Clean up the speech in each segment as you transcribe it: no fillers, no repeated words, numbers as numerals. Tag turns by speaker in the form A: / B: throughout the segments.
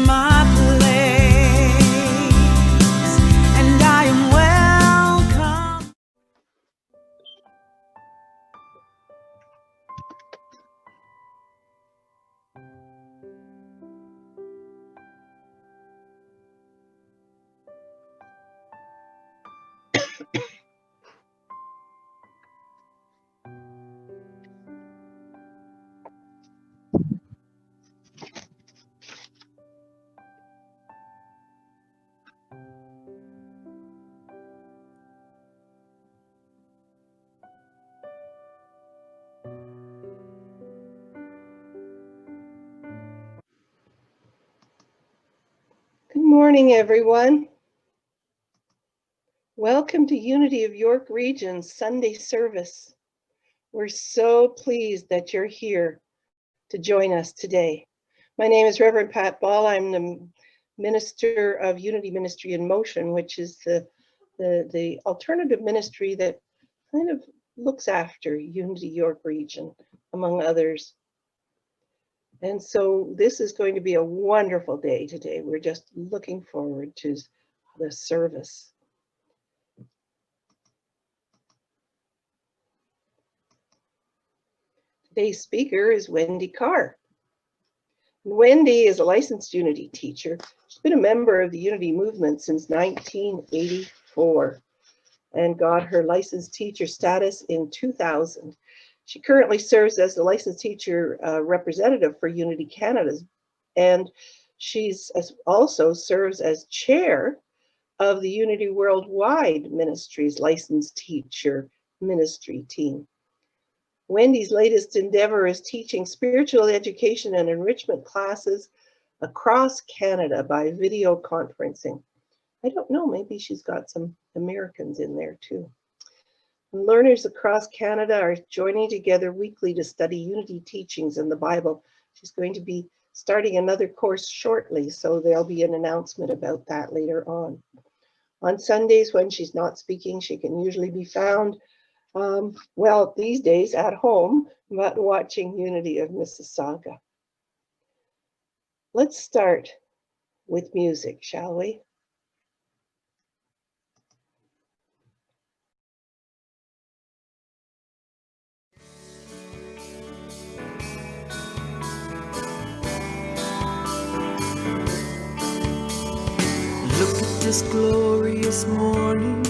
A: my place, and I am welcome.
B: Good morning, everyone. Welcome to Unity of York Region's Sunday service. We're so pleased that you're here to join us today. My name is Reverend Pat Ball. I'm the minister of Unity Ministry in Motion, which is the alternative ministry that kind of looks after Unity York Region, among others. And so this is going to be a wonderful day today. We're just looking forward to the service. Today's speaker is Wendy Carr. Wendy is a licensed Unity teacher. She's been a member of the Unity movement since 1984 and got her licensed teacher status in 2000. She currently serves as the licensed teacher representative for Unity Canada, and she's also serves as chair of the Unity Worldwide Ministries licensed teacher ministry team. Wendy's latest endeavor is teaching spiritual education and enrichment classes across Canada by video conferencing. I don't know, maybe she's got some Americans in there too. Learners across Canada are joining together weekly to study Unity teachings in the Bible. She's going to be starting another course shortly, so there'll be an announcement about that later on. On Sundays, when she's not speaking, she can usually be found, well, these days at home, but watching Unity of Mississauga. Let's start with music, shall we?
A: Look at this glorious morning.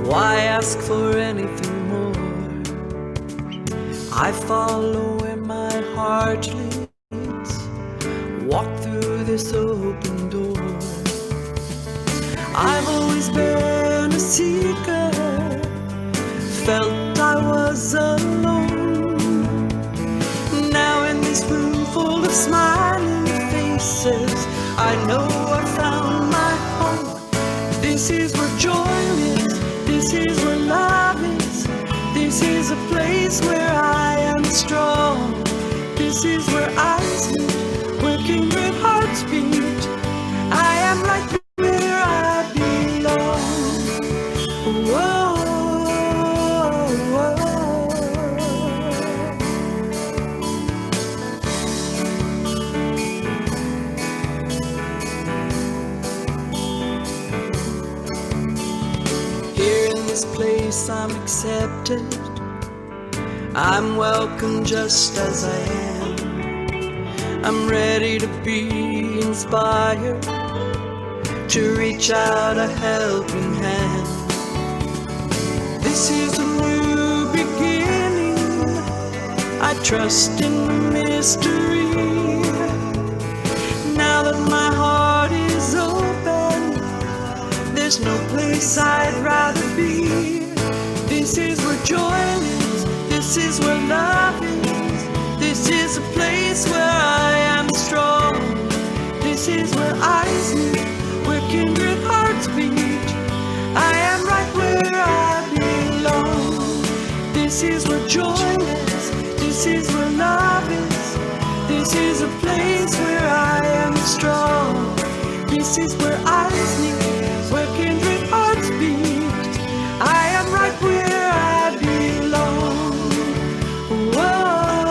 A: Why ask for anything more? I follow where my heart leads. Walk through this open door. I've always been a seeker. Felt I was alone. Now in this room full of smiling faces, I know I found my home. This is where joy is. This is where love is. This is a place where I am strong. This is where eyes meet, where kindred hearts beat. I am right where I belong. Whoa. Place I'm accepted, I'm welcome just as I am. I'm ready to be inspired, to reach out a helping hand. This is a new beginning, I trust in the mystery. Now that my heart is open, there's no place I'd rather be. This is where joy is. This is where love is. This is a place where I am strong. This is where eyes meet, where kindred hearts beat. I am right where I belong. This is where joy is. This is where love is. This is a place where I am strong. This is where eyes meet, where kindred hearts beat. I am right where I belong. Whoa,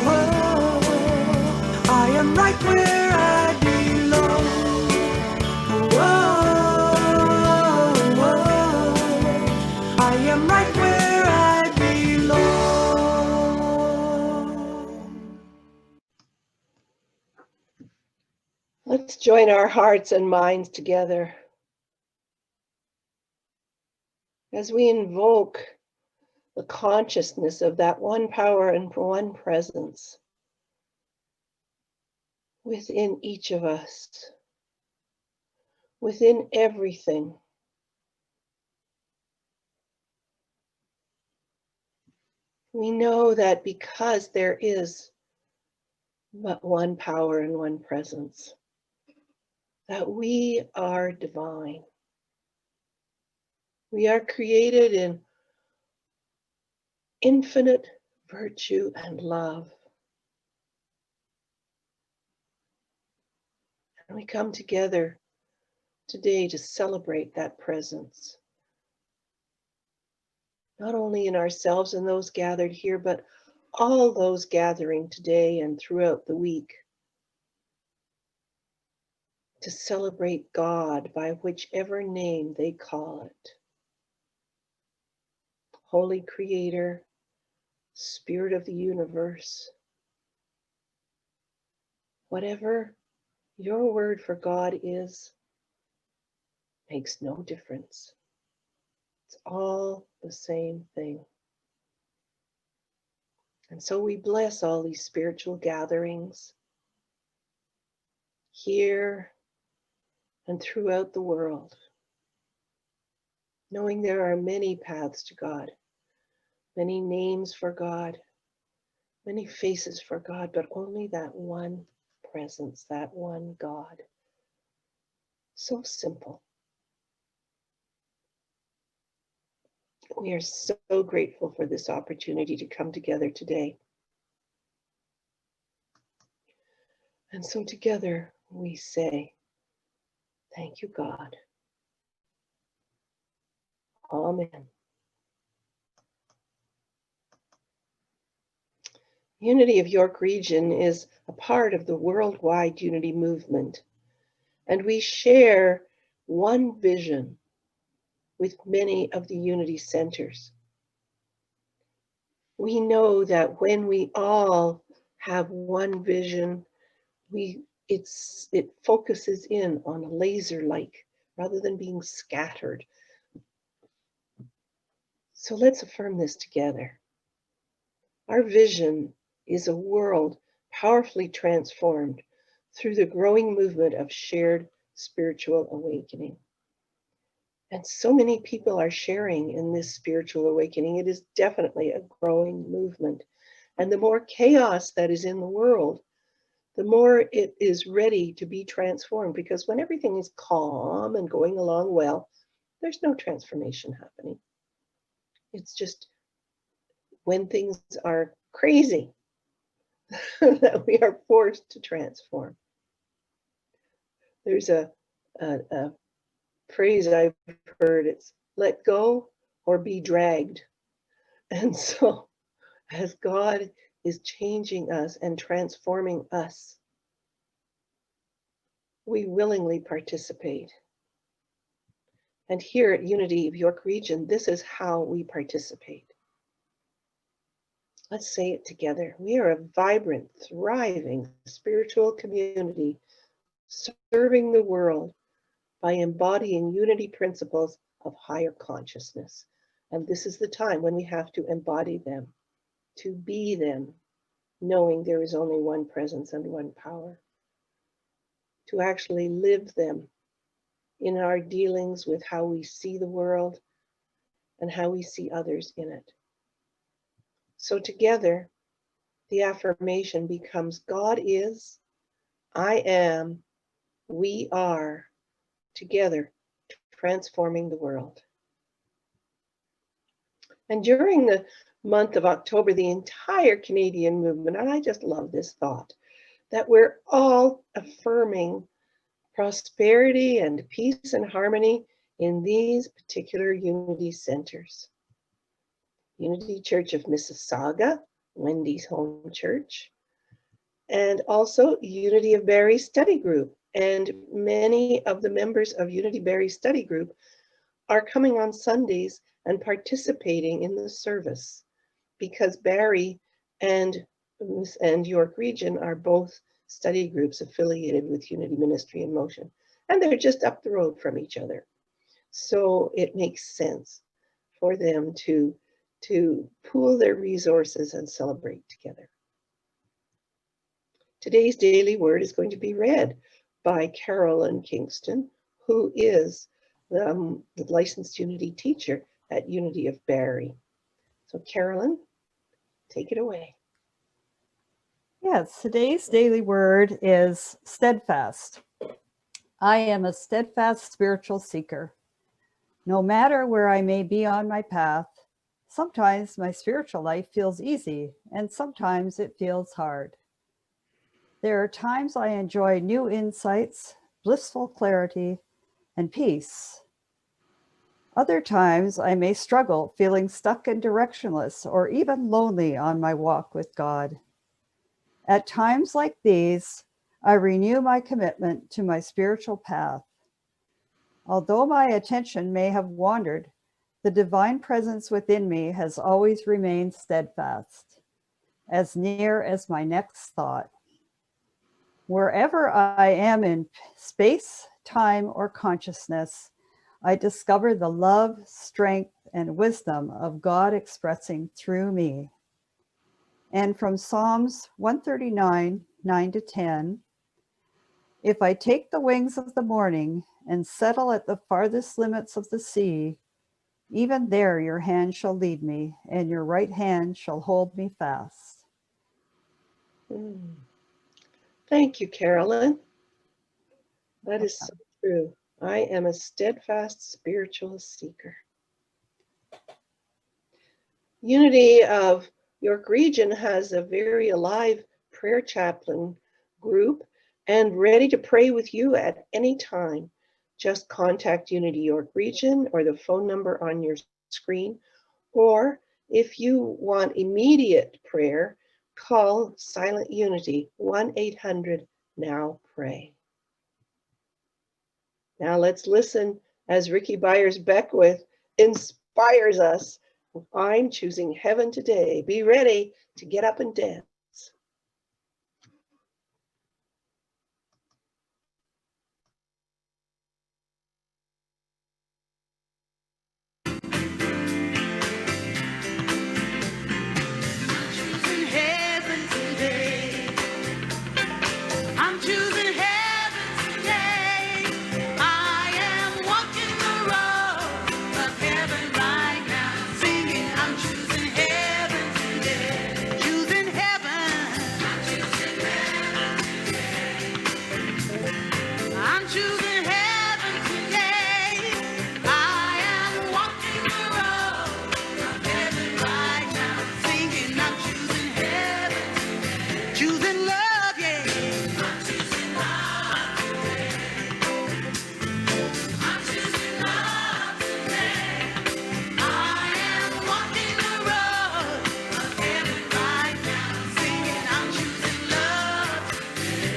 A: whoa. I am right where
B: Let's join our hearts and minds together as we invoke the consciousness of that one power and one presence within each of us, within everything. We know that because there is but one power and one presence, that we are divine. We are created in infinite virtue and love. And we come together today to celebrate that presence, not only in ourselves and those gathered here, but all those gathering today and throughout the week, to celebrate God by whichever name they call it. Holy Creator, Spirit of the universe, whatever your word for God is, makes no difference. It's all the same thing. And so we bless all these spiritual gatherings here and throughout the world, knowing there are many paths to God, many names for God, many faces for God, but only that one presence, that one God. So simple. We are so grateful for this opportunity to come together today. And so together we say, thank you, God. Amen. Unity of York Region is a part of the worldwide unity movement, and we share one vision with many of the unity centers. We know that when we all have one vision, it focuses in on a laser-like rather than being scattered. So let's affirm this together. Our vision is a world powerfully transformed through the growing movement of shared spiritual awakening. And so many people are sharing in this spiritual awakening. It is definitely a growing movement. And the more chaos that is in the world, the more it is ready to be transformed, because when everything is calm and going along well, there's no transformation happening. It's just when things are crazy that we are forced to transform. There's a phrase I've heard, it's let go or be dragged. And so as God is changing us and transforming us, we willingly participate. And here at Unity of York Region, this is how we participate. Let's say it together. We are a vibrant, thriving spiritual community serving the world by embodying unity principles of higher consciousness. And this is the time when we have to embody them, to be them, knowing there is only one presence and one power, to actually live them in our dealings with how we see the world and how we see others in it. So together, the affirmation becomes God is, I am, we are, together transforming the world. And during the month of October, the entire Canadian movement, and I just love this thought, that we're all affirming prosperity and peace and harmony in these particular unity centers. Unity Church of Mississauga, Wendy's home church, and also Unity of Barrie Study Group. And many of the members of Unity Barrie Study Group are coming on Sundays and participating in the service, because Barrie and York Region are both study groups affiliated with Unity Ministry in Motion. And they're just up the road from each other. So it makes sense for them to pool their resources and celebrate together. Today's daily word is going to be read by Carolyn Kingston, who is the licensed Unity teacher at Unity of Barrie. So Carolyn, take it away.
C: Yes, today's daily word is steadfast. I am a steadfast spiritual seeker. No matter where I may be on my path, sometimes my spiritual life feels easy and sometimes it feels hard. There are times I enjoy new insights, blissful clarity, and peace. Other times I may struggle feeling stuck and directionless or even lonely on my walk with God. At times like these, I renew my commitment to my spiritual path. Although my attention may have wandered, the divine presence within me has always remained steadfast, as near as my next thought. Wherever I am in space, time, or consciousness, I discover the love, strength, and wisdom of God expressing through me. And from Psalms 139, 9-10, if I take the wings of the morning and settle at the farthest limits of the sea, even there your hand shall lead me, and your right hand shall hold me fast.
B: Thank you, Carolyn. That is so true. I am a steadfast spiritual seeker. Unity of York Region has a very alive prayer chaplain group and ready to pray with you at any time. Just contact Unity York Region or the phone number on your screen. Or if you want immediate prayer, call Silent Unity 1-800-NOW-PRAY. Now let's listen as Ricky Byers-Beckwith inspires us. I'm choosing heaven today. Be ready to get up and dance.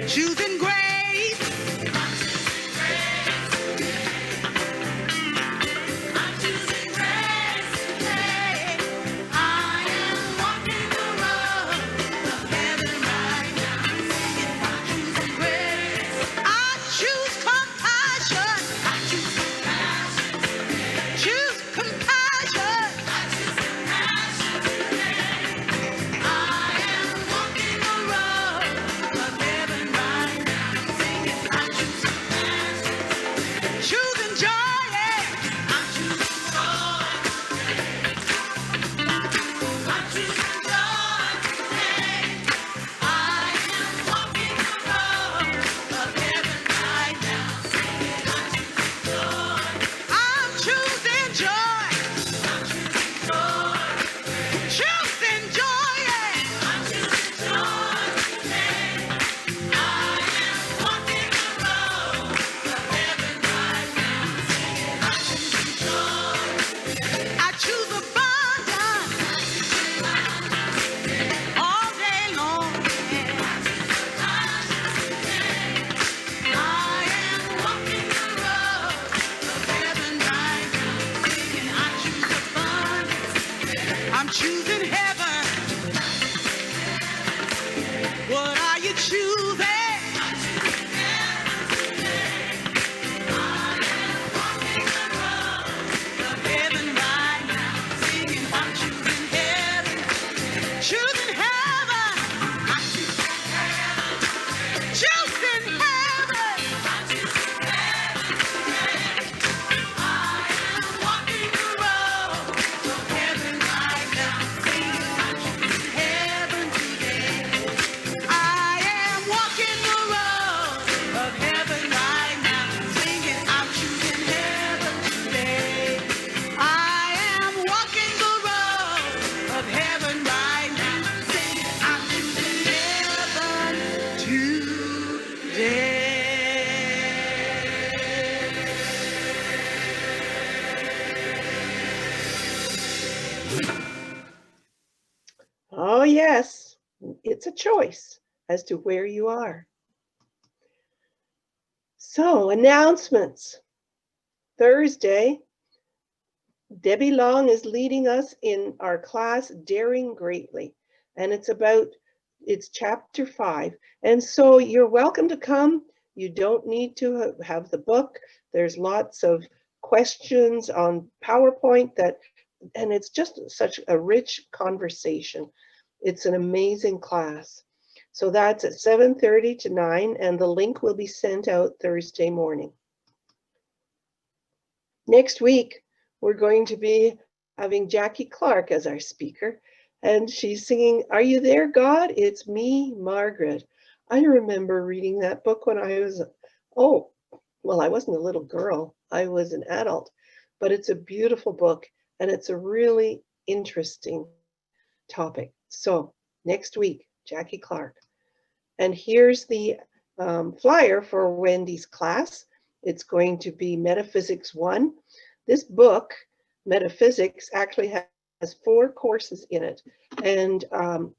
A: Choosing
B: yes, it's a choice as to where you are. So, announcements. Thursday, Debbie Long is leading us in our class, Daring Greatly, and it's chapter 5. And so you're welcome to come. You don't need to have the book. There's lots of questions on PowerPoint and it's just such a rich conversation. It's an amazing class. So that's at 7:30 to 9, and the link will be sent out Thursday morning. Next week, we're going to be having Jackie Clark as our speaker, and she's singing, "Are You There, God? It's Me, Margaret." I remember reading that book when I was, I wasn't a little girl, I was an adult, but it's a beautiful book, and it's a really interesting topic. So next week, Jackie Clark. And here's the flyer for Wendy's class. It's going to be Metaphysics 1. This book, Metaphysics, actually has 4 courses in it. And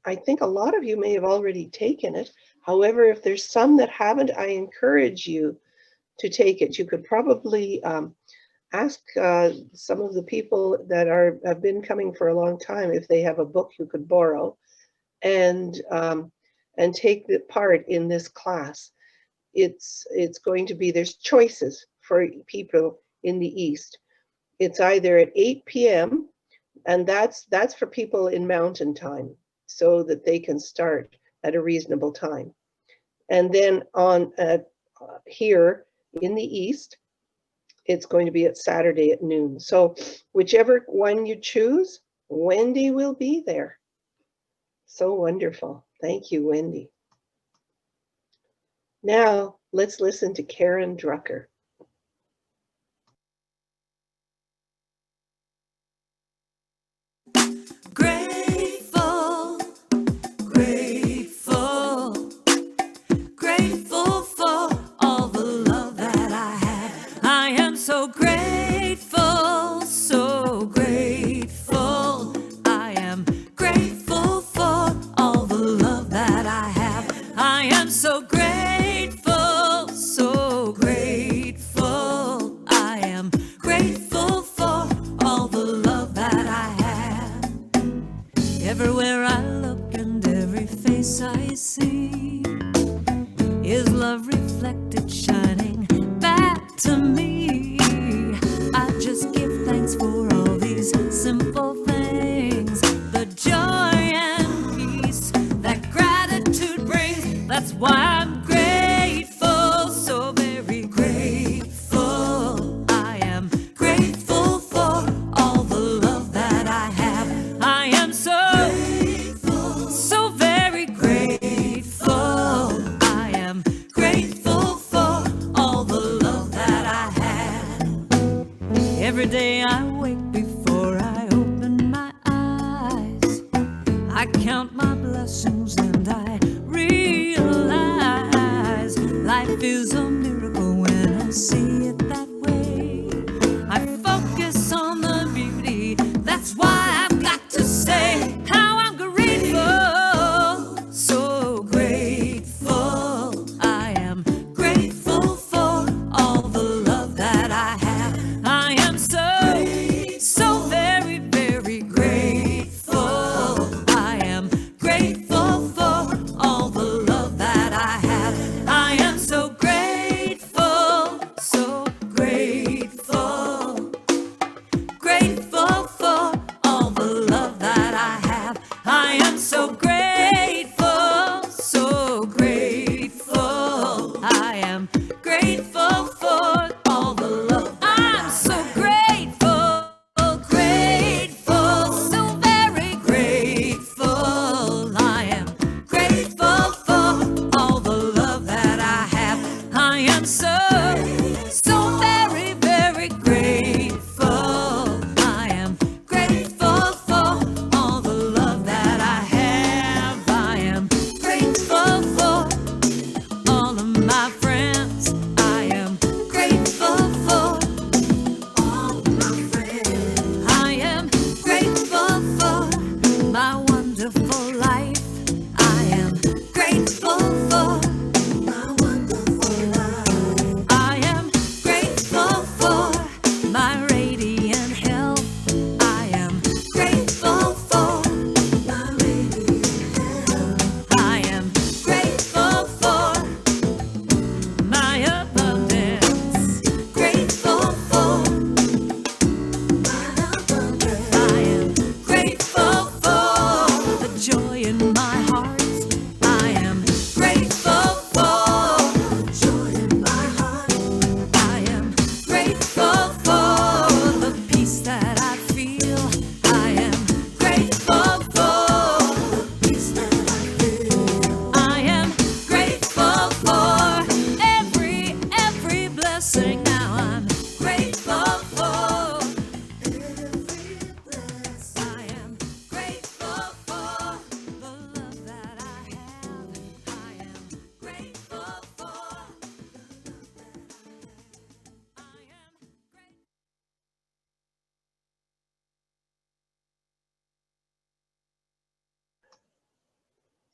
B: I think a lot of you may have already taken it. However, if there's some that haven't, I encourage you to take it. You could probably ask some of the people that have been coming for a long time if they have a book you could borrow and take the part in this class. It's going to be, there's choices for people in the East. It's either at 8 p.m. and that's for people in Mountain Time so that they can start at a reasonable time. And then on here in the East, it's going to be at Saturday at noon. So whichever one you choose, Wendy will be there. So wonderful. Thank you, Wendy. Now let's listen to Karen Drucker.
A: Grateful, grateful, grateful for all the love that I have. I am so grateful, so grateful. I am grateful for all the love that I have. I am so grateful, so grateful. I am grateful for all the love that I have. Everywhere I look and every face I see is love reflected, shining back to me. I just give thanks for all these simple things, the joy and peace that gratitude brings. That's why I'm grateful, so very grateful. I am grateful for all the love that I have. I am so grateful, so very grateful. I am grateful for all the love that I have. Every day I wake before I open my eyes, I count my blessings and I realize life is a miracle when I see it that way. I focus on the beauty, that's why I've got to say how I'm grateful, so grateful. I am grateful for all the love that I have. I am so very, very grateful. I am grateful for all the love that I have. I am so grateful.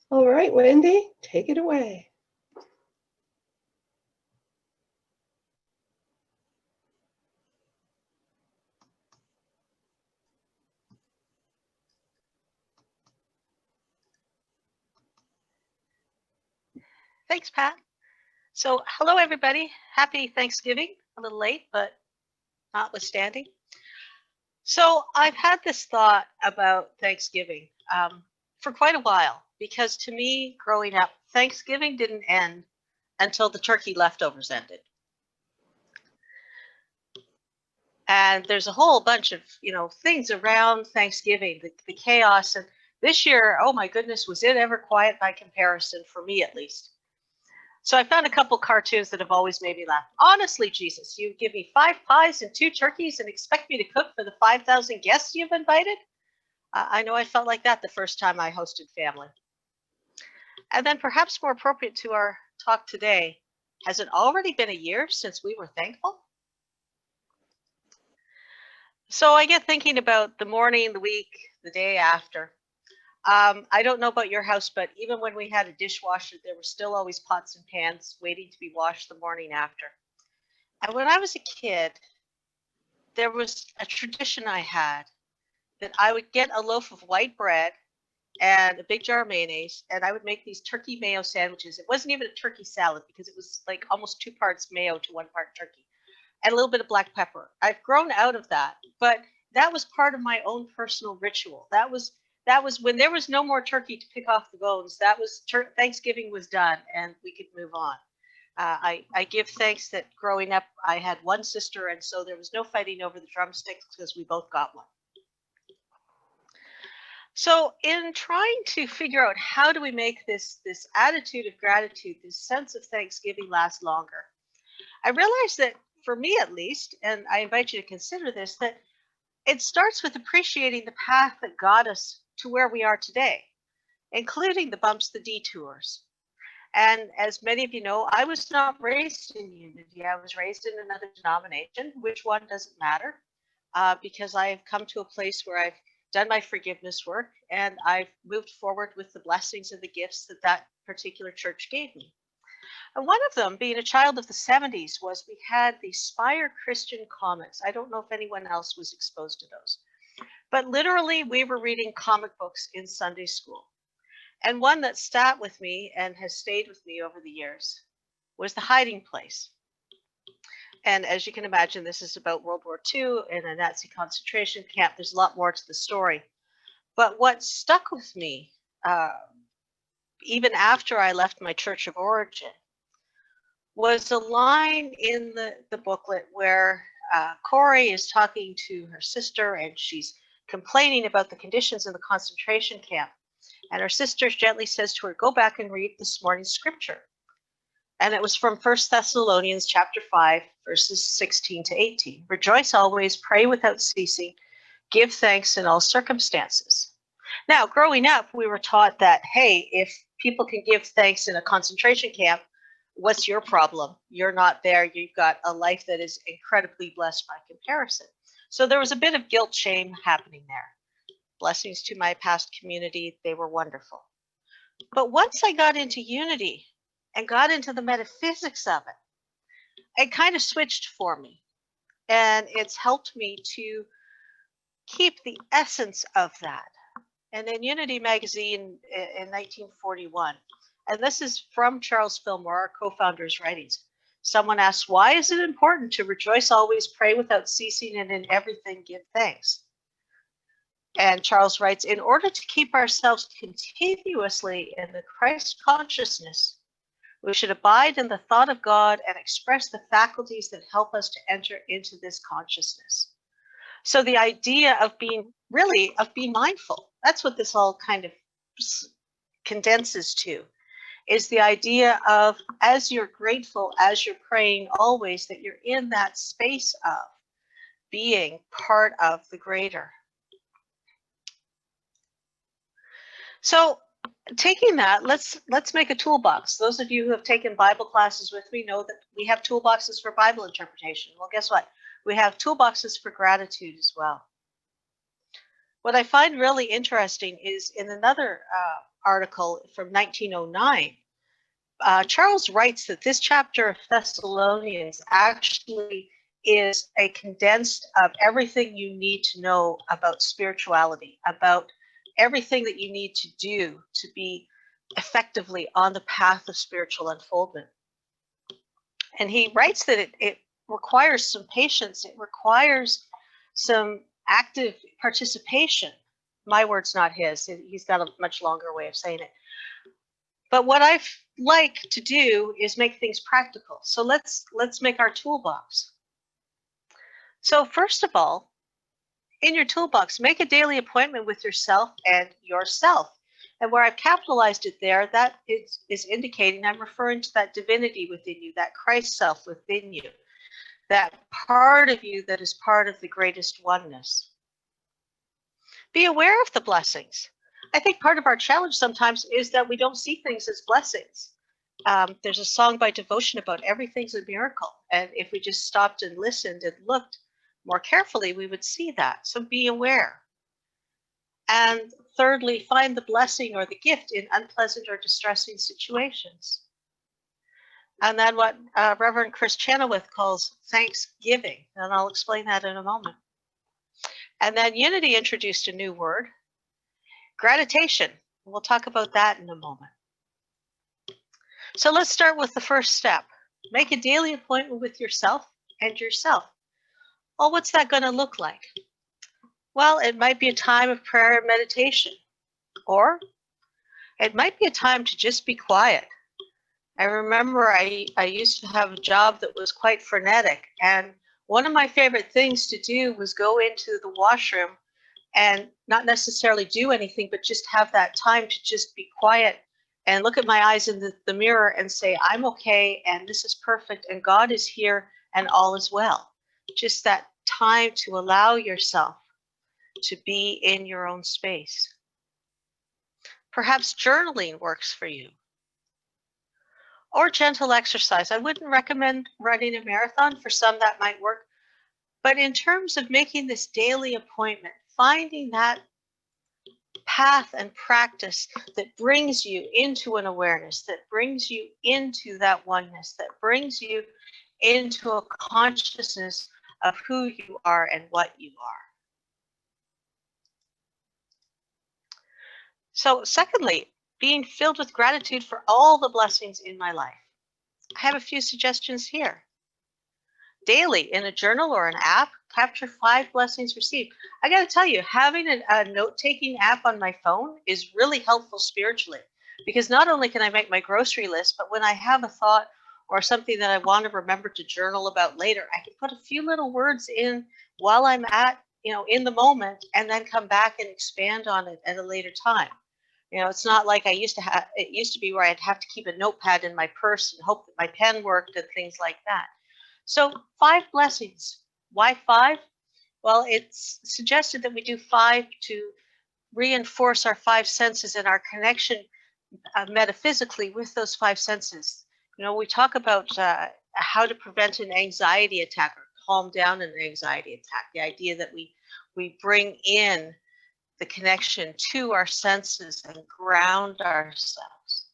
B: All right, Wendy, take it away.
D: Thanks, Pat. So, hello, everybody. Happy Thanksgiving. A little late, but notwithstanding. So, I've had this thought about Thanksgiving for quite a while because to me, growing up, Thanksgiving didn't end until the turkey leftovers ended. And there's a whole bunch of, things around Thanksgiving, the chaos. And this year, oh my goodness, was it ever quiet by comparison, for me at least. So I found a couple cartoons that have always made me laugh. Honestly, Jesus, you give me 5 pies and 2 turkeys and expect me to cook for the 5,000 guests you've invited? I know I felt like that the first time I hosted family. And then perhaps more appropriate to our talk today, has it already been a year since we were thankful? So I get thinking about the morning, the week, the day after. I don't know about your house, but even when we had a dishwasher, there were still always pots and pans waiting to be washed the morning after. And when I was a kid, there was a tradition I had that I would get a loaf of white bread and a big jar of mayonnaise, and I would make these turkey mayo sandwiches. It wasn't even a turkey salad because it was like almost 2 parts mayo to 1 part turkey, and a little bit of black pepper. I've grown out of that, but that was part of my own personal ritual. That was when there was no more turkey to pick off the bones. That was Thanksgiving was done, and we could move on. I give thanks that growing up, I had one sister, and so there was no fighting over the drumsticks because we both got one. So in trying to figure out how do we make this attitude of gratitude, this sense of Thanksgiving last longer, I realized that for me at least, and I invite you to consider this, that it starts with appreciating the path that got us to where we are today, including the bumps, the detours. And as many of you know, I was not raised in Unity. I was raised in another denomination. Which one doesn't matter, because I have come to a place where I've done my forgiveness work and I've moved forward with the blessings and the gifts that that particular church gave me. And one of them, being a child of the 70s, was we had the Spire Christian comics. I don't know if anyone else was exposed to those, but literally we were reading comic books in Sunday school. And one that sat with me and has stayed with me over the years was The Hiding Place. And as you can imagine, this is about World War II and a Nazi concentration camp. There's a lot more to the story. But what stuck with me, even after I left my church of origin, was a line in the booklet where Corey is talking to her sister and she's complaining about the conditions in the concentration camp. And her sister gently says to her, go back and read this morning's scripture. And it was from 1 Thessalonians chapter 5, verses 16 to 18. Rejoice always, pray without ceasing, give thanks in all circumstances. Now, growing up, we were taught that, hey, if people can give thanks in a concentration camp, what's your problem? You're not there. You've got a life that is incredibly blessed by comparison. So there was a bit of guilt, shame happening there. Blessings to my past community. They were wonderful. But once I got into Unity and got into the metaphysics of it kind of switched for me. And it's helped me to keep the essence of that. And in Unity magazine in 1941, and this is from Charles Fillmore, our co-founder's writings, someone asked, why is it important to rejoice always, pray without ceasing, and in everything give thanks? And Charles writes, in order to keep ourselves continuously in the Christ consciousness, we should abide in the thought of God and express the faculties that help us to enter into this consciousness. So the idea of being mindful, that's what this all kind of condenses to, is the idea of, as you're grateful, as you're praying always, that you're in that space of being part of the greater. So taking that, let's make a toolbox. Those of you who have taken Bible classes with me know that we have toolboxes for Bible interpretation. Well, guess what? We have toolboxes for gratitude as well. What I find really interesting is in another article from 1909, Charles writes that this chapter of Thessalonians actually is a condensed of everything you need to know about spirituality, about everything that you need to do to be effectively on the path of spiritual unfoldment. And he writes that it requires some patience, it requires some active participation. My words, not his. He's got a much longer way of saying it. But what I like to do is make things practical. So let's make our toolbox. So first of all, in your toolbox, make a daily appointment with yourself and yourself. And where I've capitalized it there, that is indicating I'm referring to that divinity within you, that Christ self within you, that part of you that is part of the greatest oneness. Be aware of the blessings. I think part of our challenge sometimes is that we don't see things as blessings. There's a song by Devotion about everything's a miracle. And if we just stopped and listened and looked more carefully, we would see that. So be aware. And thirdly, find the blessing or the gift in unpleasant or distressing situations. And then what Reverend Chris Chenoweth calls thanksgiving. And I'll explain that in a moment. And then Unity introduced a new word, gratitation. We'll talk about that in a moment. So let's start with the first step. Make a daily appointment with yourself and yourself. Well, what's that going to look like? Well, it might be a time of prayer and meditation, or it might be a time to just be quiet. I remember I used to have a job that was quite frenetic, and one of my favorite things to do was go into the washroom and not necessarily do anything, but just have that time to just be quiet and look at my eyes in the mirror and say, I'm okay, and this is perfect, and God is here, and all is well. Just that time to allow yourself to be in your own space. Perhaps journaling works for you. Or gentle exercise. I wouldn't recommend running a marathon. For some, that might work. But in terms of making this daily appointment, finding that path and practice that brings you into an awareness, that brings you into that oneness, that brings you into a consciousness of who you are and what you are. So secondly, being filled with gratitude for all the blessings in my life. I have a few suggestions here. Daily, in a journal or an app, capture 5 blessings received. I got to tell you, having a note-taking app on my phone is really helpful spiritually, because not only can I make my grocery list, but when I have a thought or something that I want to remember to journal about later, I can put a few little words in while I'm in the moment, and then come back and expand on it at a later time. It's not like it used to be where I'd have to keep a notepad in my purse and hope that my pen worked and things like that. So 5 blessings. Why 5? Well, it's suggested that we do 5 to reinforce our 5 senses and our connection metaphysically with those 5 senses. We talk about how to prevent an anxiety attack or calm down an anxiety attack. The idea that we bring in the connection to our senses and ground ourselves.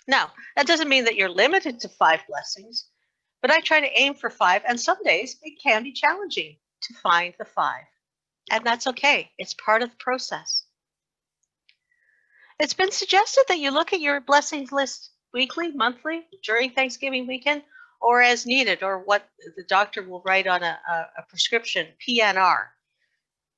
D: Now, that doesn't mean that you're limited to 5 blessings, but I try to aim for 5, and some days it can be challenging to find the 5. And that's okay. It's part of the process. It's been suggested that you look at your blessings list weekly, monthly, during Thanksgiving weekend, or as needed, or what the doctor will write on a prescription, PNR.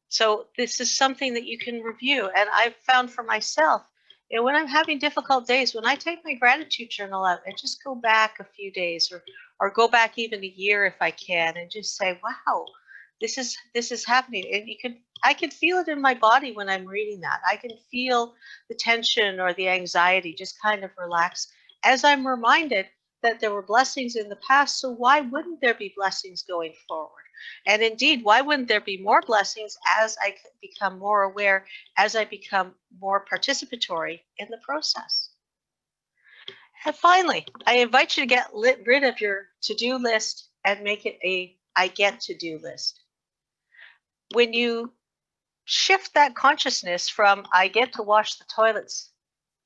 D: So this is something that you can review. And I've found for myself, when I'm having difficult days, when I take my gratitude journal out and just go back a few days or go back even a year if I can, and just say, wow, this is happening. And I can feel it in my body when I'm reading that. I can feel the tension or the anxiety just kind of relax as I'm reminded that there were blessings in the past. So why wouldn't there be blessings going forward? And indeed, why wouldn't there be more blessings as I become more aware, as I become more participatory in the process? And finally, I invite you to get rid of your to-do list and make it a I get to-do list. When you shift that consciousness from I get to wash the toilets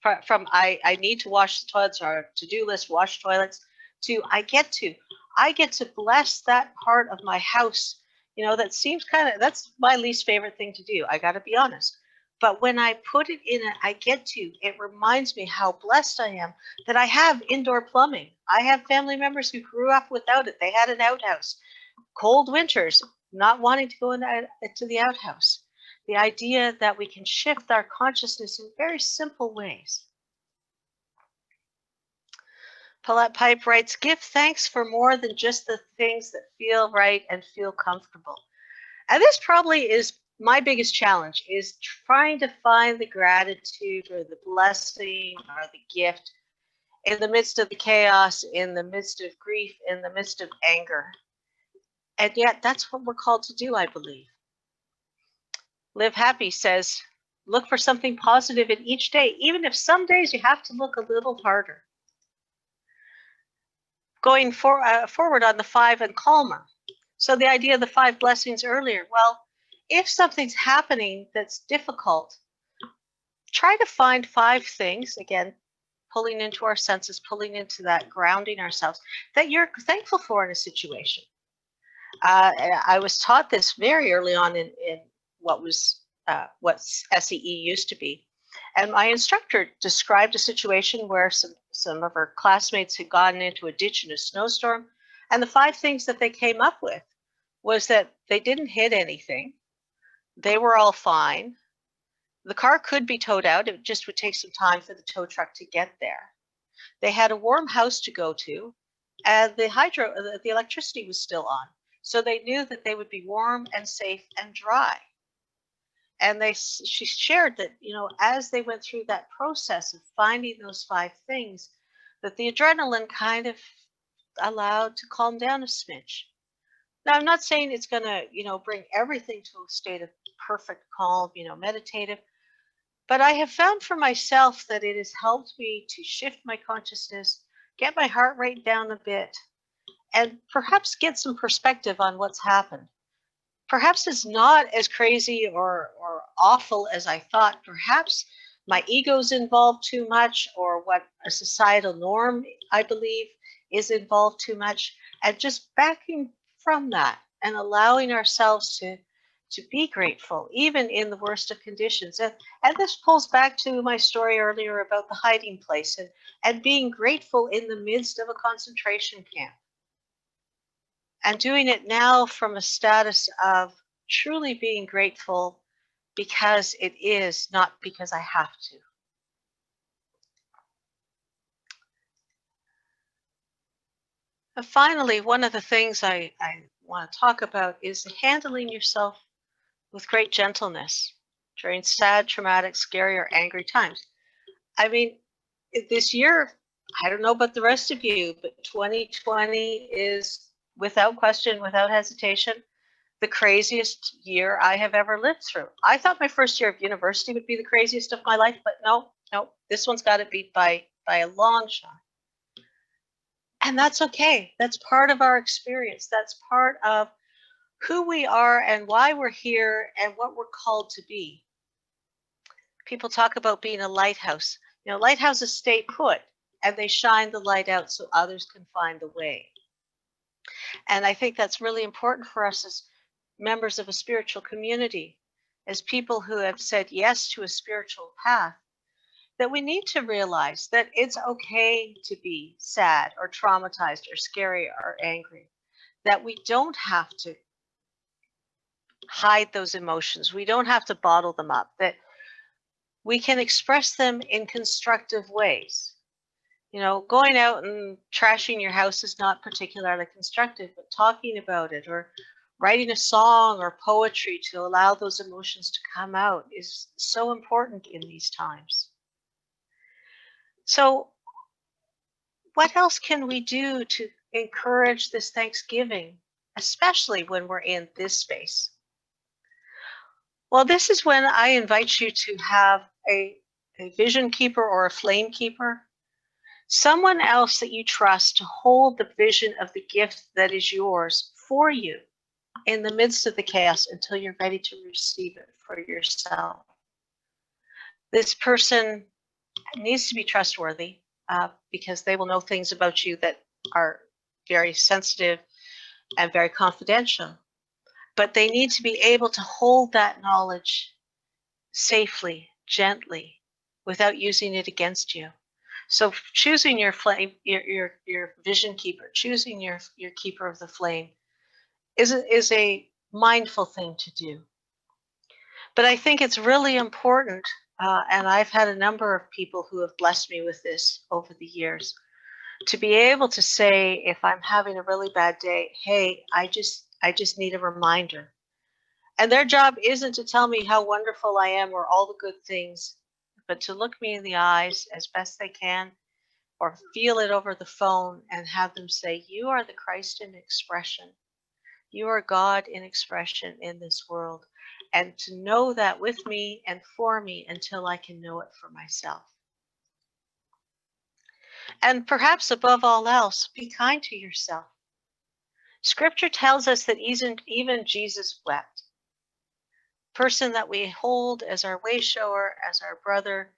D: from I need to wash the toilets, or to-do list, wash toilets, to I get to bless that part of my house. You know, that seems that's my least favorite thing to do. I got to be honest. But when I put it in it, it reminds me how blessed I am that I have indoor plumbing. I have family members who grew up without it. They had an outhouse. Cold winters, not wanting to go into the outhouse. The idea that we can shift our consciousness in very simple ways. Paulette Pipe writes, give thanks for more than just the things that feel right and feel comfortable. And this probably is my biggest challenge, is trying to find the gratitude or the blessing or the gift in the midst of the chaos, in the midst of grief, in the midst of anger. And yet that's what we're called to do, I believe. Live Happy says, look for something positive in each day, even if some days you have to look a little harder. Going forward on the 5 and calmer. So the idea of the 5 blessings earlier, well, if something's happening that's difficult, try to find 5 things, again, pulling into our senses, pulling into that, grounding ourselves, that you're thankful for in a situation. I was taught this very early on in what SEE used to be. And my instructor described a situation where some of her classmates had gotten into a ditch in a snowstorm. And the 5 things that they came up with was that they didn't hit anything. They were all fine. The car could be towed out. It just would take some time for the tow truck to get there. They had a warm house to go to, and the electricity was still on. So they knew that they would be warm and safe and dry. And she shared that, you know, as they went through that process of finding those 5 things, that the adrenaline kind of allowed to calm down a smidge. Now, I'm not saying it's going to, you know, bring everything to a state of perfect calm, you know, meditative, but I have found for myself that it has helped me to shift my consciousness, get my heart rate down a bit, and perhaps get some perspective on what's happened. Perhaps it's not as crazy or awful as I thought. Perhaps my ego's involved too much, or what a societal norm, I believe, is involved too much. And just backing from that and allowing ourselves to be grateful, even in the worst of conditions. And this pulls back to my story earlier about the hiding place and being grateful in the midst of a concentration camp. And doing it now from a status of truly being grateful because it is, not because I have to. And finally, one of the things I want to talk about is handling yourself with great gentleness during sad, traumatic, scary, or angry times. I mean, this year, I don't know about the rest of you, but 2020 is, without question, without hesitation, the craziest year I have ever lived through. I thought my first year of university would be the craziest of my life, but no, this one's got it beat by a long shot. And that's okay. That's part of our experience. That's part of who we are and why we're here and what we're called to be. People talk about being a lighthouse. You know, lighthouses stay put and they shine the light out so others can find the way. And I think that's really important for us as members of a spiritual community, as people who have said yes to a spiritual path, that we need to realize that it's okay to be sad or traumatized or scary or angry, that we don't have to hide those emotions. We don't have to bottle them up, that we can express them in constructive ways. You know, going out and trashing your house is not particularly constructive, but talking about it or writing a song or poetry to allow those emotions to come out is so important in these times. So what else can we do to encourage this Thanksgiving, especially when we're in this space? Well, this is when I invite you to have a vision keeper or a flame keeper, someone else that you trust to hold the vision of the gift that is yours for you in the midst of the chaos until you're ready to receive it for yourself. This person needs to be trustworthy because they will know things about you that are very sensitive and very confidential. But they need to be able to hold that knowledge safely, gently, without using it against you. So choosing your flame, your vision keeper, choosing your keeper of the flame is a mindful thing to do. But I think it's really important, and I've had a number of people who have blessed me with this over the years, to be able to say, if I'm having a really bad day, hey, I just need a reminder. And their job isn't to tell me how wonderful I am or all the good things, but to look me in the eyes as best they can, or feel it over the phone and have them say, you are the Christ in expression. You are God in expression in this world. And to know that with me and for me until I can know it for myself. And perhaps above all else, be kind to yourself. Scripture tells us that even Jesus wept. Person that we hold as our way shower, as our brother,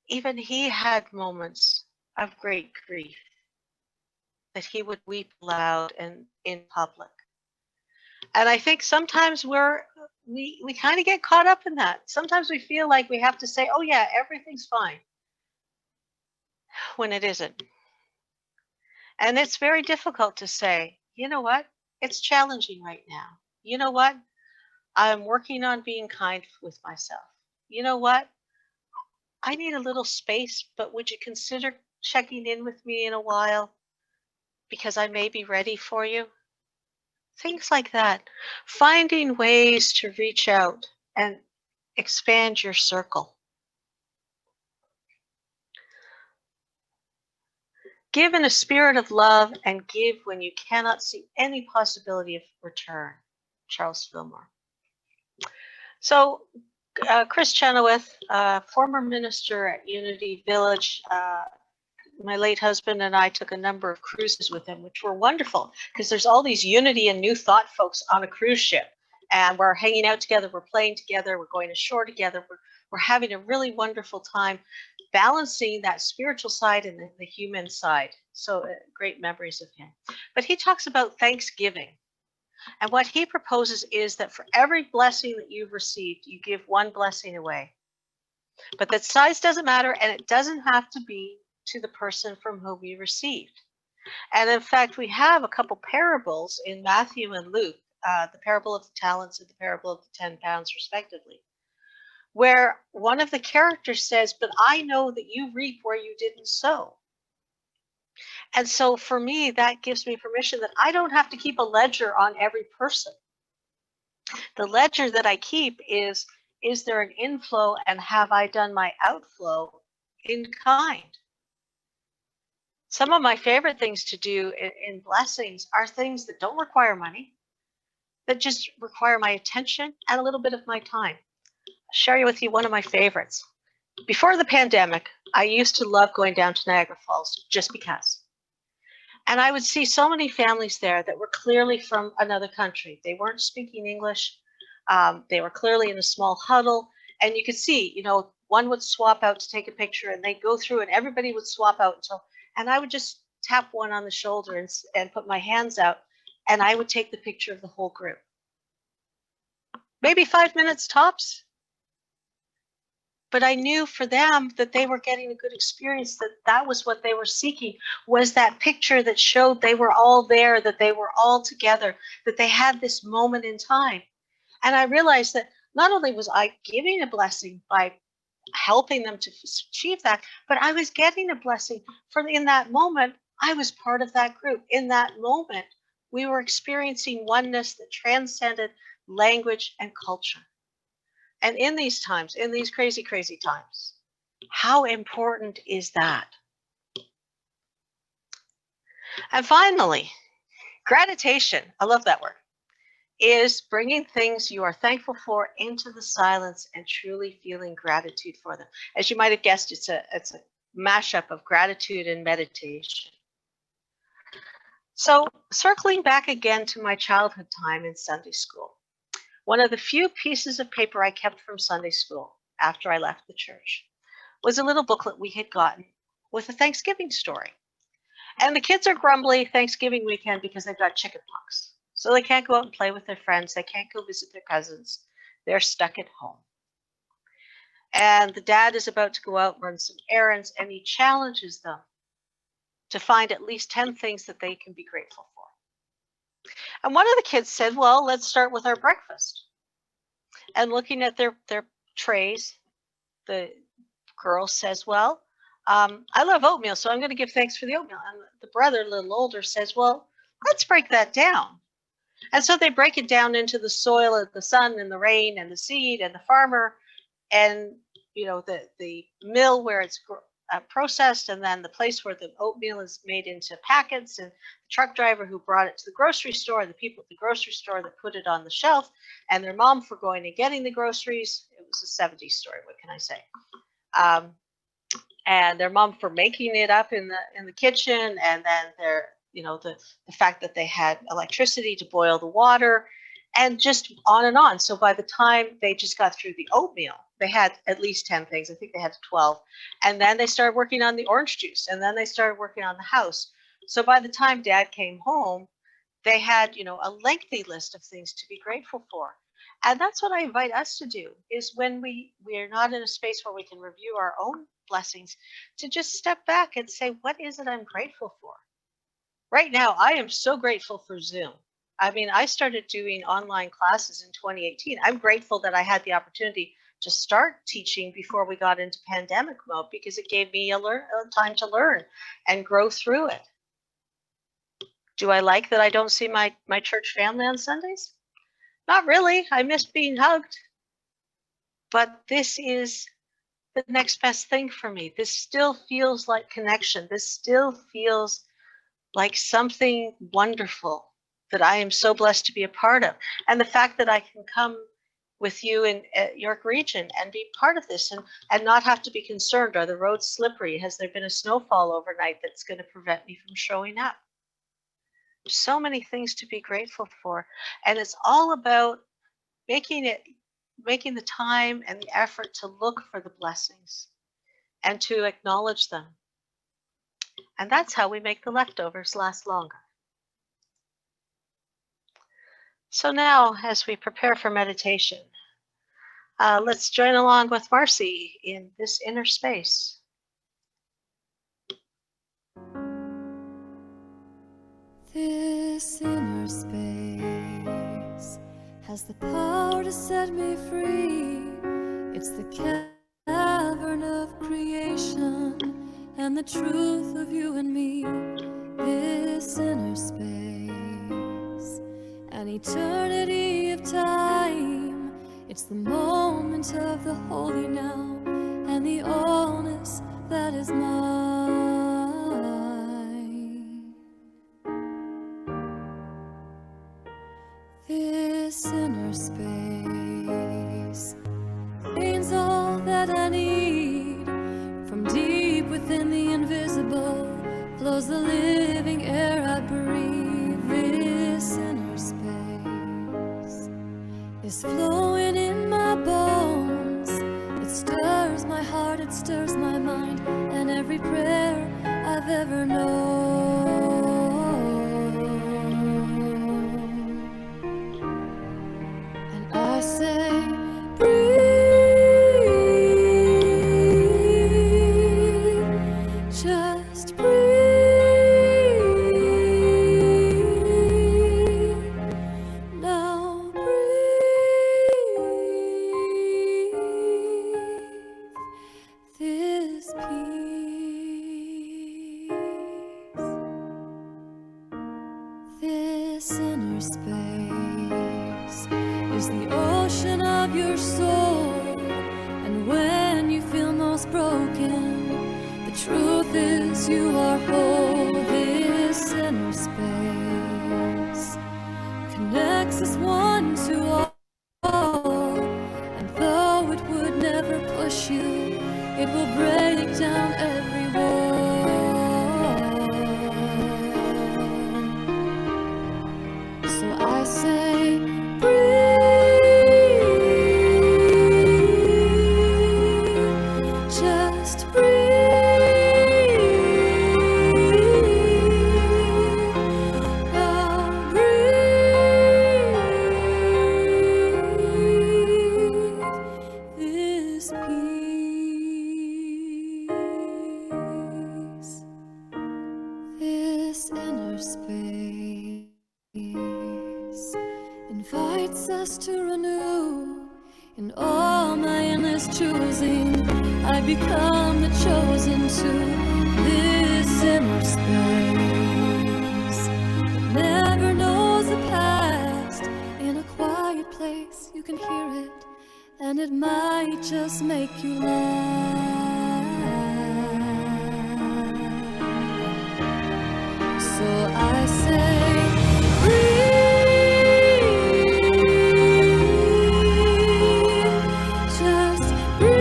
D: even he had moments of great grief, that he would weep loud and in public. And I think sometimes we kind of get caught up in that. Sometimes we feel like we have to say, oh yeah, everything's fine, when it isn't. And it's very difficult to say, you know what, it's challenging right now. You know what, I'm working on being kind with myself. You know what, I need a little space, but would you consider checking in with me in a while? Because I may be ready for you. Things like that. Finding ways to reach out and expand your circle. Give in a spirit of love and give when you cannot see any possibility of return. Charles Fillmore. So Chris Chenoweth, former minister at Unity Village, my late husband and I took a number of cruises with him, which were wonderful because there's all these Unity and New Thought folks on a cruise ship, and we're hanging out together, we're playing together, we're going ashore together, we're having a really wonderful time balancing that spiritual side and the human side. So great memories of him. But he talks about Thanksgiving. And what he proposes is that for every blessing that you've received, you give one blessing away. But that size doesn't matter, and it doesn't have to be to the person from whom you received. And in fact, we have a couple parables in Matthew and Luke, the parable of the talents and the parable of the 10 pounds, respectively, where one of the characters says, but I know that you reap where you didn't sow. And so for me, that gives me permission that I don't have to keep a ledger on every person. The ledger that I keep is there an inflow, and have I done my outflow in kind? Some of my favorite things to do in blessings are things that don't require money, that just require my attention and a little bit of my time. I'll share with you one of my favorites. Before the pandemic, I used to love going down to Niagara Falls just because. And I would see so many families there that were clearly from another country. They weren't speaking English. They were clearly in a small huddle. And you could see, you know, one would swap out to take a picture, and they'd go through, and everybody would swap out. And I would just tap one on the shoulder and put my hands out, and I would take the picture of the whole group. Maybe 5 minutes tops. But I knew for them that they were getting a good experience, that was what they were seeking, was that picture that showed they were all there, that they were all together, that they had this moment in time. And I realized that not only was I giving a blessing by helping them to achieve that, but I was getting a blessing for in that moment, I was part of that group. In that moment, we were experiencing oneness that transcended language and culture. And in these times, in these crazy, crazy times, how important is that? And finally, gratitation, I love that word, is bringing things you are thankful for into the silence and truly feeling gratitude for them. As you might have guessed, it's a mashup of gratitude and meditation. So circling back again to my childhood time in Sunday school, one of the few pieces of paper I kept from Sunday school after I left the church was a little booklet we had gotten with a Thanksgiving story. And the kids are grumbly Thanksgiving weekend because they've got chicken pox. So they can't go out and play with their friends. They can't go visit their cousins. They're stuck at home. And the dad is about to go out and run some errands, and he challenges them to find at least 10 things that they can be grateful for. And one of the kids said, well, let's start with our breakfast. And looking at their trays, the girl says, well, I love oatmeal, so I'm going to give thanks for the oatmeal. And the brother, a little older, says, well, let's break that down. And so they break it down into the soil and the sun and the rain and the seed and the farmer and, you know, the mill where it's processed, and then the place where the oatmeal is made into packets, and the truck driver who brought it to the grocery store, the people at the grocery store that put it on the shelf, and their mom for going and getting the groceries. It was a 70s story, what can I say? And their mom for making it up in the kitchen, and then their, you know, the fact that they had electricity to boil the water, and just on and on. So by the time they just got through the oatmeal, they had at least 10 things. I think they had 12. And then they started working on the orange juice, and then they started working on the house. So by the time Dad came home, they had, you know, a lengthy list of things to be grateful for. And that's what I invite us to do, is when we're not in a space where we can review our own blessings, to just step back and say, what is it I'm grateful for? Right now, I am so grateful for Zoom. I mean, I started doing online classes in 2018. I'm grateful that I had the opportunity to start teaching before we got into pandemic mode, because it gave me a time to learn and grow through it. Do I like that I don't see my church family on Sundays? Not really. I miss being hugged. But this is the next best thing for me. This still feels like connection. This still feels like something wonderful that I am so blessed to be a part of. And the fact that I can come with you in York Region and be part of this, and not have to be concerned, are the roads slippery? Has there been a snowfall overnight that's going to prevent me from showing up? So many things to be grateful for. And it's all about making the time and the effort to look for the blessings and to acknowledge them. And that's how we make the leftovers last longer. So now, as we prepare for meditation, let's join along with Marcy in this inner space.
E: This inner space has the power to set me free. It's the cavern of creation and the truth of you and me. This inner space, an eternity of time. It's the moment of the holy now and the allness that is mine. This inner space means all that I need. From deep within the invisible flows the living air I breathe. This inner space is flowing in my bones. It stirs my heart, it stirs my mind, and every prayer I've ever known. I say, breathe, just breathe. Now breathe this peace, this inner space is the ocean of your soul. And when you feel most broken, the truth is you are whole. This inner space connects us one to all, and though it would never push you, it will break down every wall. So I say, breathe, just inner space invites us to renew. In all my endless choosing, I become the chosen to this inner space. It never knows the past. In a quiet place, you can hear it, and it might just make you laugh. So I say, breathe, just breathe.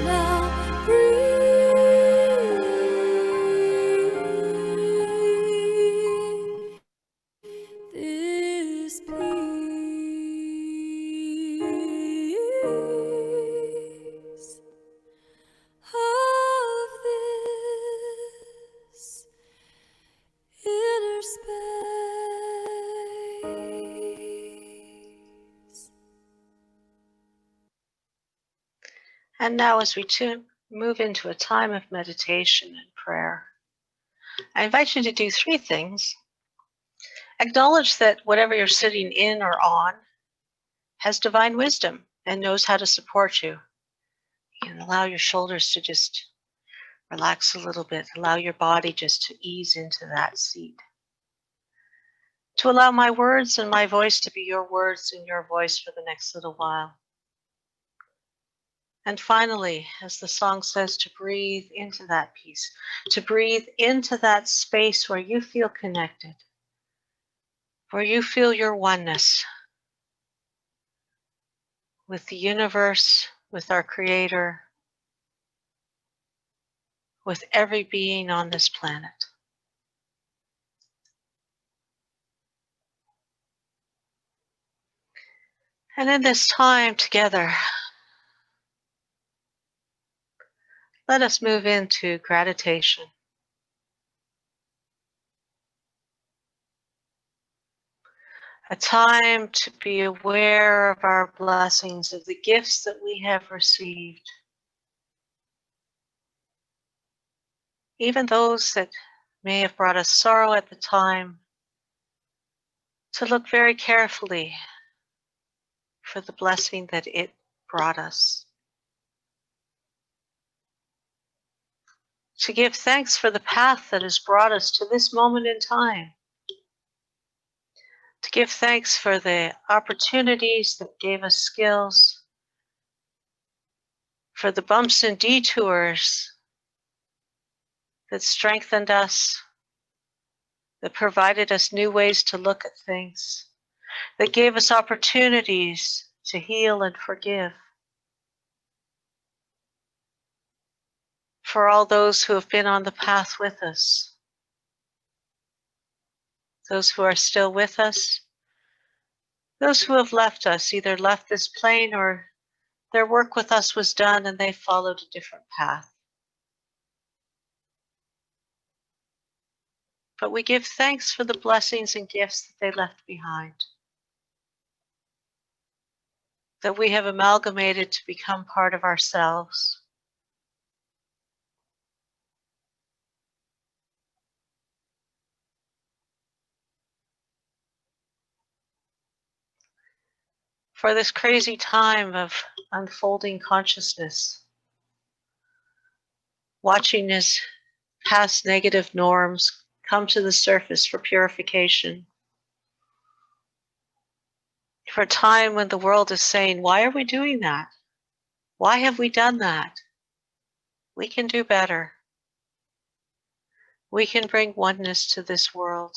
E: Now breathe this peace of this inner space.
D: And now, as we move into a time of meditation and prayer, I invite you to do three things. Acknowledge that whatever you're sitting in or on has divine wisdom and knows how to support you. You can allow your shoulders to just relax a little bit. Allow your body just to ease into that seat. To allow my words and my voice to be your words and your voice for the next little while. And finally, as the song says, to breathe into that peace, to breathe into that space where you feel connected, where you feel your oneness with the universe, with our Creator, with every being on this planet. And in this time together, let us move into gratitation. A time to be aware of our blessings, of the gifts that we have received. Even those that may have brought us sorrow at the time, to look very carefully for the blessing that it brought us. To give thanks for the path that has brought us to this moment in time. To give thanks for the opportunities that gave us skills, for the bumps and detours that strengthened us, that provided us new ways to look at things, that gave us opportunities to heal and forgive. For all those who have been on the path with us, those who are still with us, those who have left us, either left this plane or their work with us was done and they followed a different path. But we give thanks for the blessings and gifts that they left behind, that we have amalgamated to become part of ourselves. For this crazy time of unfolding consciousness, watching as past negative norms come to the surface for purification. For a time when the world is saying, why are we doing that? Why have we done that? We can do better. We can bring oneness to this world.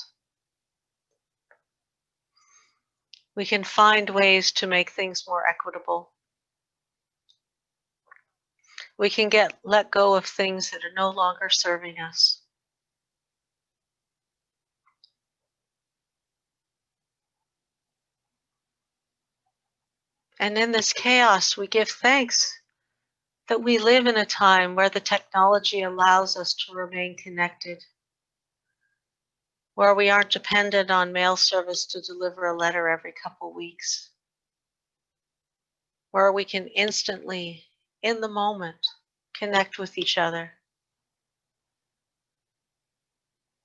D: We can find ways to make things more equitable. We can let go of things that are no longer serving us. And in this chaos, we give thanks that we live in a time where the technology allows us to remain connected, where we aren't dependent on mail service to deliver a letter every couple weeks, where we can instantly, in the moment, connect with each other.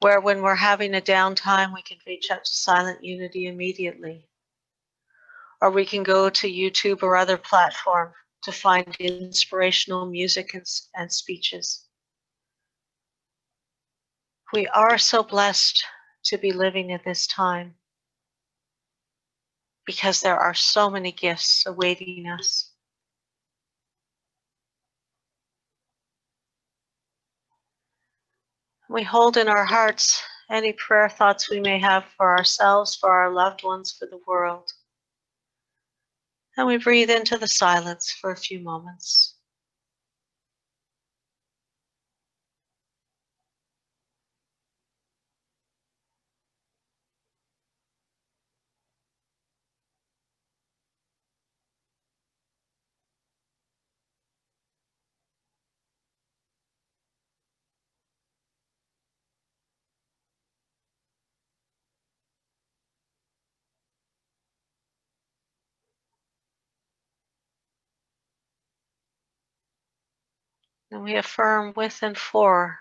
D: Where when we're having a downtime, we can reach out to Silent Unity immediately. Or we can go to YouTube or other platform to find inspirational music and speeches. We are so blessed to be living at this time because there are so many gifts awaiting us. We hold in our hearts any prayer thoughts we may have for ourselves, for our loved ones, for the world. And we breathe into the silence for a few moments. And we affirm with and for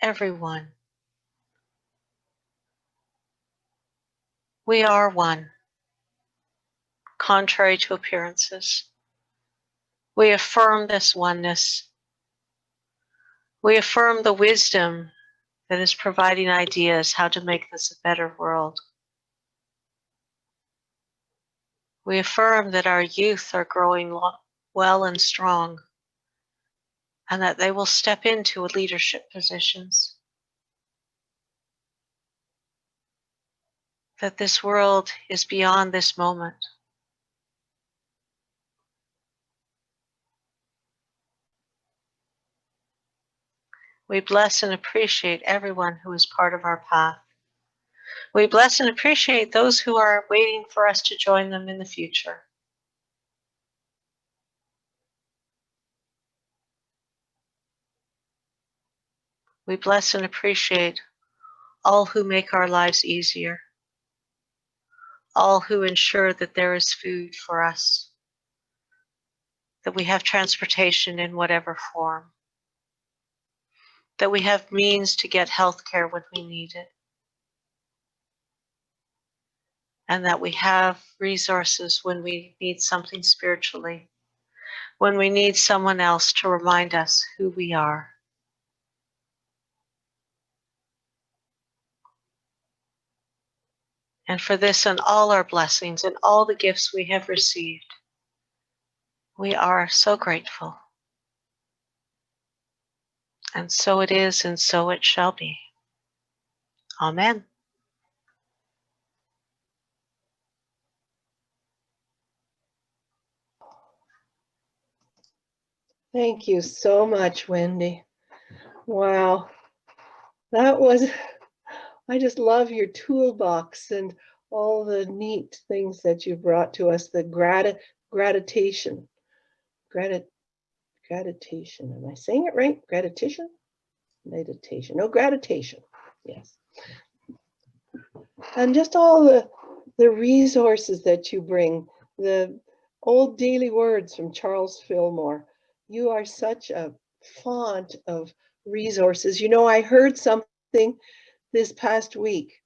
D: everyone. We are one, contrary to appearances. We affirm this oneness. We affirm the wisdom that is providing ideas how to make this a better world. We affirm that our youth are growing well and strong, and that they will step into leadership positions. That this world is beyond this moment. We bless and appreciate everyone who is part of our path. We bless and appreciate those who are waiting for us to join them in the future. We bless and appreciate all who make our lives easier, all who ensure that there is food for us, that we have transportation in whatever form, that we have means to get health care when we need it, and that we have resources when we need something spiritually, when we need someone else to remind us who we are. And for this and all our blessings and all the gifts we have received, we are so grateful. And so it is, and so it shall be. Amen.
B: Thank you so much, Wendy. Wow. That was, I just love your toolbox and all the neat things that you brought to us. The gratitation. Gratitation. Am I saying it right? Gratitation? Meditation. No, gratitation. Yes. And just all the resources that you bring, the old daily words from Charles Fillmore. You are such a font of resources. You know, I heard something this past week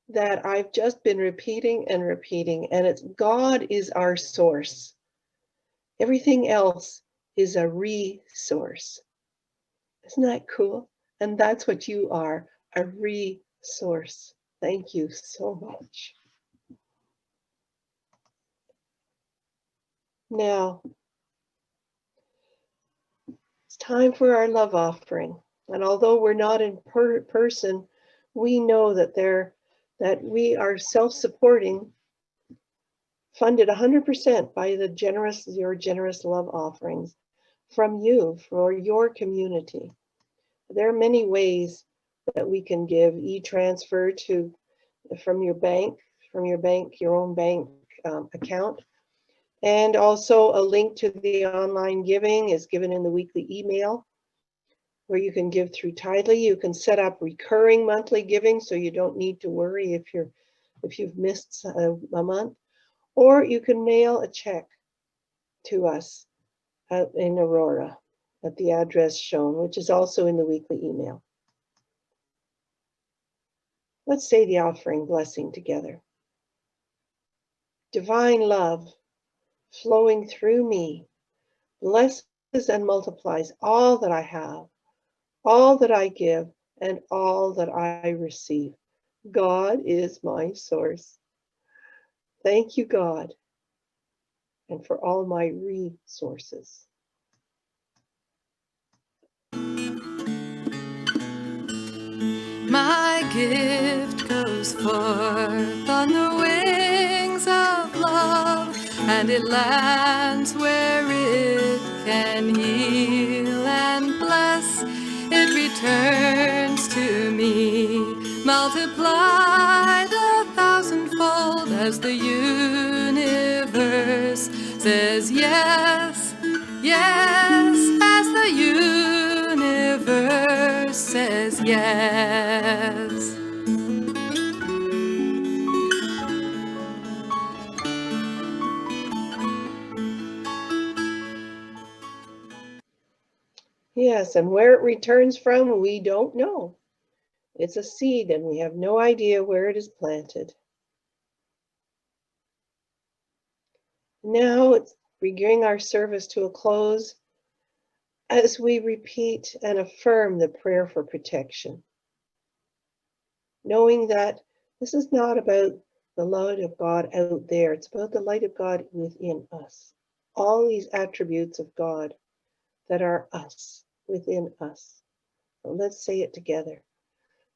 B: that I've just been repeating and repeating, and it's God is our source. Everything else is a resource. Isn't that cool? And that's what you are, a resource. Thank you so much. Now, it's time for our love offering. And although we're not in person, we know that we are self-supporting, funded 100% by your generous love offerings from you for your community. There are many ways that we can give e-transfer from your own bank account. And also a link to the online giving is given in the weekly email where you can give through Tidely. You can set up recurring monthly giving so you don't need to worry if you've missed a month, or you can mail a check to us out in Aurora at the address shown, which is also in the weekly email. Let's say the offering blessing together. Divine love flowing through me blesses and multiplies all that I have, all that I give, and all that I receive. God is my source. Thank you, God, and for all my resources.
E: My gift goes forth on the wings of love, and it lands where it can heal and bless. It returns to me, multiplied 1,000-fold, as the universe says yes, yes, as the universe says yes.
B: Yes, and where it returns from, we don't know. It's a seed, and we have no idea where it is planted. Now it's bringing our service to a close as we repeat and affirm the prayer for protection, knowing that this is not about the light of God out there. It's about the light of God within us. All these attributes of God that are us, within us. So let's say it together.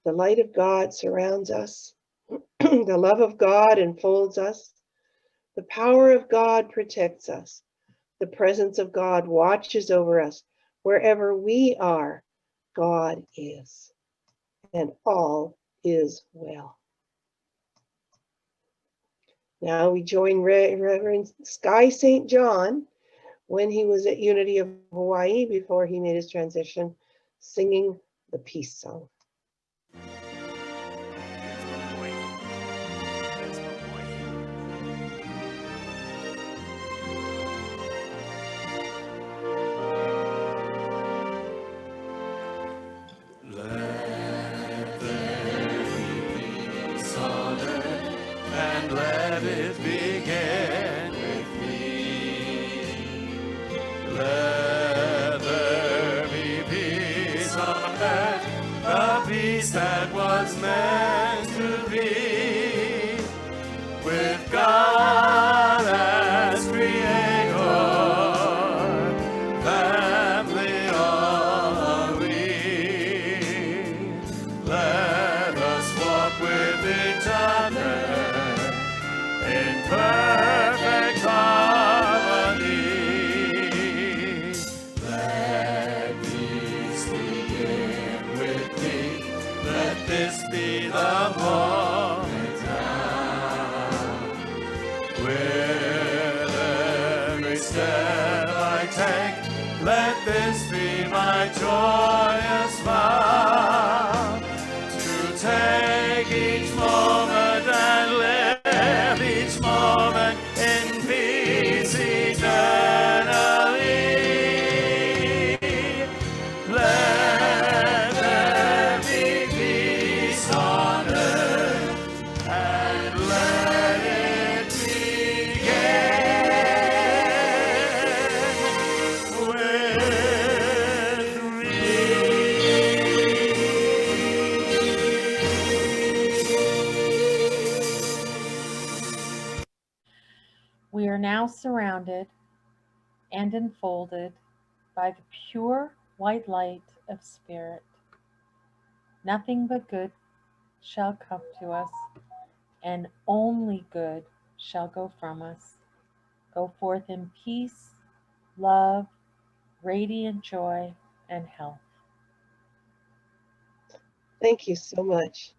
B: The light of God surrounds us. The love of God enfolds us. The power of God protects us. The presence of God watches over us. Wherever we are, God is. And all is well. Now we join Reverend Sky St. John when he was at Unity of Hawaii before he made his transition, singing the peace song.
A: And let it begin with me. Let there be peace on earth, the peace that was meant to be, with God as creator, family all are we. Let us walk with each other in perfect harmony. Let peace begin with me. Let this be the moment now. With every step I take, let this be my joyous vow, to take each moment and live each moment in peace eternally. Let there be peace on earth, and let it begin with me.
F: We are now surrounded and enfolded by the pure white light of Spirit. Nothing but good shall come to us, and only good shall go from us. Go forth in peace, love, radiant joy, and health.
B: Thank you so much.